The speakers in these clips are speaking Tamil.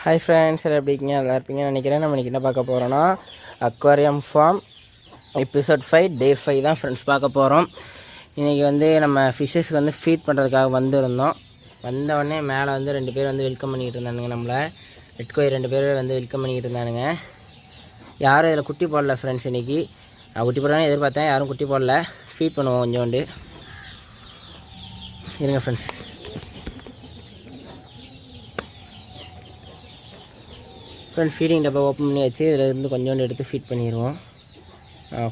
ஹாய் ஃப்ரெண்ட்ஸ், எல்லாம் எப்படி இருக்கீங்க? நல்லா இருப்பீங்கன்னு நினைக்கிறேன். நம்ம இன்றைக்கி என்ன பார்க்க போகிறோன்னா அக்வாரியம் ஃபார்ம் எபிசோட் 5 டே 5 தான் ஃப்ரெண்ட்ஸ் பார்க்க போகிறோம். இன்றைக்கி நம்ம ஃபிஷ்ஷஸ்க்கு ஃபீட் பண்ணுறதுக்காக வந்திருந்தோம். வந்தவுடனே மேலே 2 பேர் வெல்கம் பண்ணிக்கிட்டு இருந்தானுங்க. நம்மளை ரெட்கோய் 2 பேர் வெல்கம் பண்ணிக்கிட்டு இருந்தானுங்க. யாரும் இதில் குட்டி போடல ஃப்ரெண்ட்ஸ். இன்றைக்கி நான் குட்டி போடலான்னு எதிர்பார்த்தேன், யாரும் குட்டி போடல. ஃபீட் பண்ணுவோம் கொஞ்சோண்டு இருங்க ஃப்ரெண்ட்ஸ். ஃப்ரெண்ட்ஸ், ஃபீடிங் டப்பா ஓப்பன் பண்ணி வச்சு இதில் கொஞ்சோண்டு எடுத்து ஃபீட் பண்ணிடுவோம்.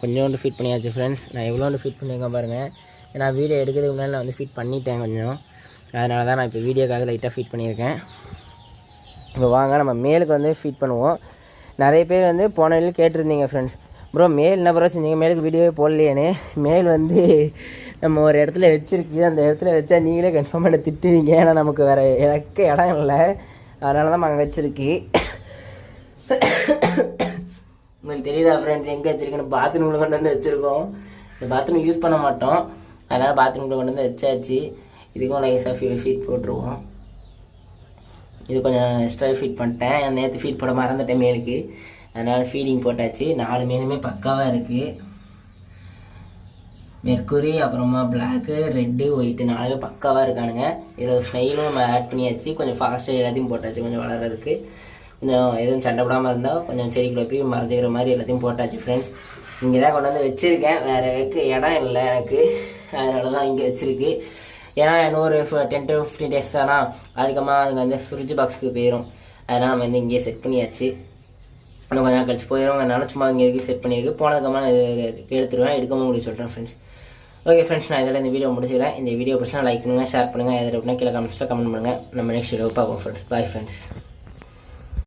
கொஞ்சோண்டு ஃபீட் பண்ணியாச்சு ஃப்ரெண்ட்ஸ். நான் எவ்வளோண்டு ஃபீட் பண்ணியிருக்கேன் பாருங்கள். ஏன்னா வீடியோ எடுக்கிறதுக்கு முன்னாடி நான் ஃபீட் பண்ணிட்டேன் கொஞ்சம். அதனால தான் நான் இப்போ வீடியோக்காக லைட்டாக ஃபீட் பண்ணியிருக்கேன். இப்போ வாங்க நம்ம மேலுக்கு ஃபீட் பண்ணுவோம். நிறைய பேர் போன வழியில் கேட்டிருந்தீங்க ஃப்ரெண்ட்ஸ், ப்ரோ மேல் என்ன ப்ரோ செஞ்சீங்க, மேலுக்கு வீடியோவே போடலையேன்னு. மேல் நம்ம ஒரு இடத்துல வச்சுருக்கு, அந்த இடத்துல வச்சா நீங்களே கன்ஃபார்ம் பண்ண திட்டுவீங்க. ஏன்னா நமக்கு வேறு இடம் இல்லை, அதனால தான் அங்கே வச்சுருக்கு. உங்களுக்கு தெரியுதா ஃப்ரெண்ட்ஸ் எங்கே வச்சுருக்கேன்னு? பாத்ரூமில் கொண்டு வச்சுருக்கோம். இந்த பாத்ரூம் யூஸ் பண்ண மாட்டோம், அதனால் பாத்ரூமில் கொண்டு வச்சாச்சு. இதுக்கும் லைஸாக ஃபீட் போட்டுருவோம். இது கொஞ்சம் எக்ஸ்ட்ரா ஃபீட் பண்ணிட்டேன், நேற்று ஃபீட் போட மறந்துட்டேன் மேலுக்கு. அதனால் ஃபீடிங் போட்டாச்சு. 4 மீனுமே பக்காவாக இருக்குது. மெர்க்குரி, அப்புறமா பிளாக்கு, ரெட்டு, ஒயிட்டு 4 பக்காவாக இருக்கானுங்க. இதில் ஸ்னைலும் நம்ம ஆட் பண்ணியாச்சு. கொஞ்சம் ஃபாஸ்ட்டாக எல்லாத்தையும் போட்டாச்சு கொஞ்சம் வளர்கிறதுக்கு. கொஞ்சம் எதுவும் சண்டை போடாமல் இருந்தால் கொஞ்சம் செடிக்குள்ளே போய் மறைஞ்சிக்கிற மாதிரி எல்லாத்தையும் போட்டாச்சு ஃப்ரெண்ட்ஸ். இங்கே தான் கொண்டு வச்சுருக்கேன், வேறு வைக்க இடம் இல்லை எனக்கு, அதனால தான் இங்கே வச்சுருக்கு. ஏன்னா இன்னொரு 10 to 15 days தானா, அதுக்கப்புறமா அதுக்கு ஃப்ரிட்ஜ் பாக்ஸுக்கு போயிடும். அதனால் நம்ம இங்கேயே செட் பண்ணியாச்சு. இன்னும் கொஞ்சம் நாள் கழிச்சு போயிடும். அதனால சும்மா இங்கே செட் பண்ணியிருக்கு. போனதுக்கப்புறமா எடுத்துருவேன், எடுக்காமல் முடிச்சு சொல்கிறேன் ஃப்ரெண்ட்ஸ். ஓகே ஃப்ரெண்ட்ஸ், நான் இதில் இந்த வீடியோ முடிச்சுக்கிறேன். இந்த வீடியோ பிடிச்சா லைக் பண்ணுங்கள், ஷேர் பண்ணுங்கள். எதில் அப்படின்னா கீழே கமெண்ட்ஸில் கமெண்ட் பண்ணுங்கள். நம்ம நெக்ஸ்ட் வீடியோ பார்ப்போம் ஃப்ரெண்ட்ஸ். Bye friends.